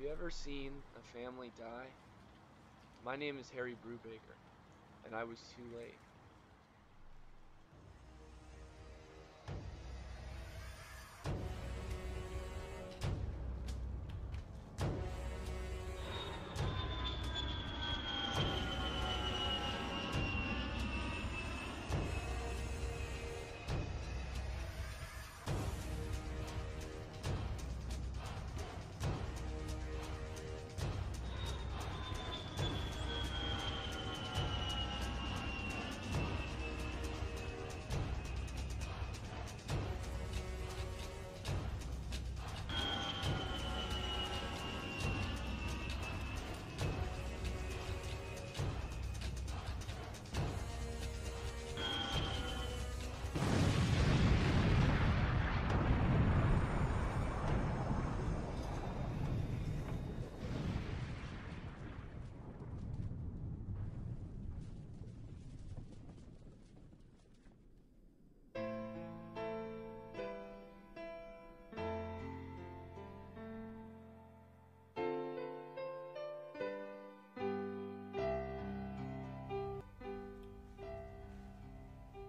Have you ever seen a family die? My name is Harry Brubaker, and I was too late.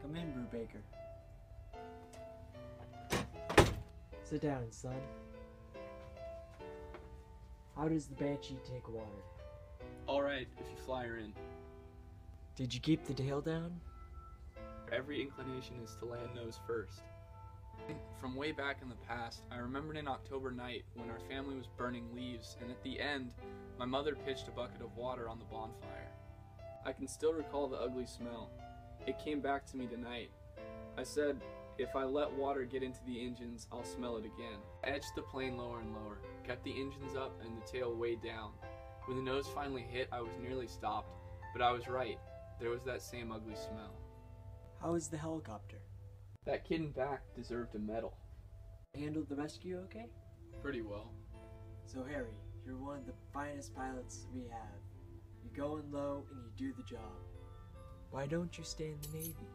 Come in, Brubaker. Sit down, son. How does the Banshee take water? Alright, if you fly her in. Did you keep the tail down? Every inclination is to land nose first. From way back in the past, I remembered an October night when our family was burning leaves, and at the end, my mother pitched a bucket of water on the bonfire. I can still recall the ugly smell. It came back to me tonight. I said, if I let water get into the engines, I'll smell it again. I edged the plane lower and lower, kept the engines up and the tail way down. When the nose finally hit, I was nearly stopped, but I was right. There was that same ugly smell. How is the helicopter? That kid in back deserved a medal. Handled the rescue okay? Pretty well. So Harry, you're one of the finest pilots we have. You go in low and you do the job. Why don't you stay in the Navy?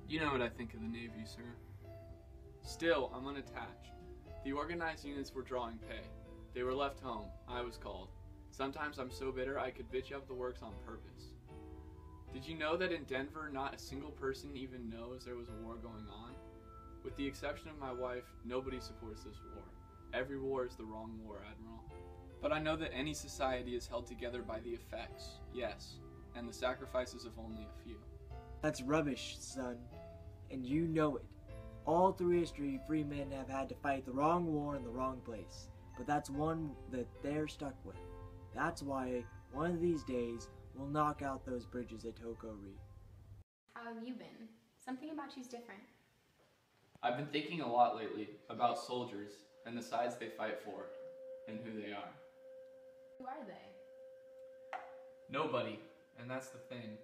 You know what I think of the Navy, sir. Still, I'm unattached. The organized units were drawing pay. They were left home. I was called. Sometimes I'm so bitter I could bitch up the works on purpose. Did you know that in Denver, not a single person even knows there was a war going on? With the exception of my wife, nobody supports this war. Every war is the wrong war, Admiral. But I know that any society is held together by the effects, yes, and the sacrifices of only a few. That's rubbish, son, and you know it. All through history, free men have had to fight the wrong war in the wrong place, but that's one that they're stuck with. That's why, one of these days, we'll knock out those bridges at Toko-Ri. How have you been? Something about you's different. I've been thinking a lot lately about soldiers and the sides they fight for and who they are. Who are they? Nobody, and that's the thing.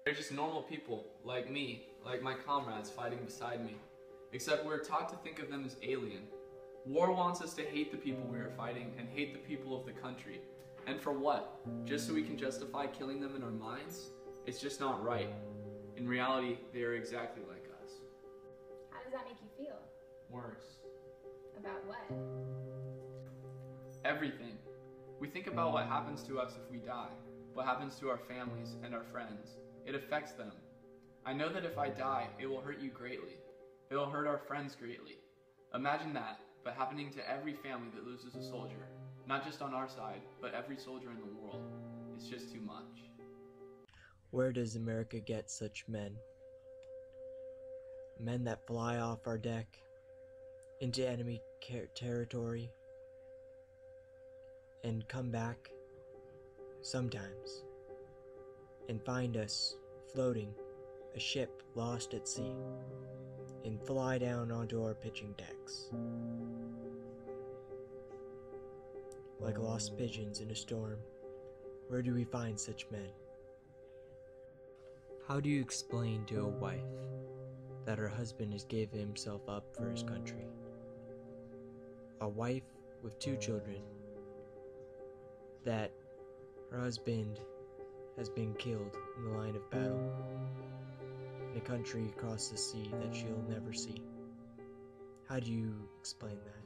They're just normal people, like me, like my comrades fighting beside me. Except we're taught to think of them as alien. War wants us to hate the people we are fighting and hate the people of the country. And for what? Just so we can justify killing them in our minds? It's just not right. In reality, they are exactly like us. How does that make you feel? Worse. About what? Everything. We think about what happens to us if we die, what happens to our families and our friends. It affects them. I know that if I die, it will hurt you greatly. It will hurt our friends greatly. Imagine that, but happening to every family that loses a soldier. Not just on our side, but every soldier in the world. It's just too much. Where does America get such men? Men that fly off our deck into enemy territory and come back sometimes and find us floating, a ship lost at sea, and fly down onto our pitching decks like lost pigeons in a storm. Where do we find such men? How do you explain to a wife that her husband has given himself up for his country? A wife with 2 children, that her husband has been killed in the line of battle in a country across the sea that she'll never see. How do you explain that?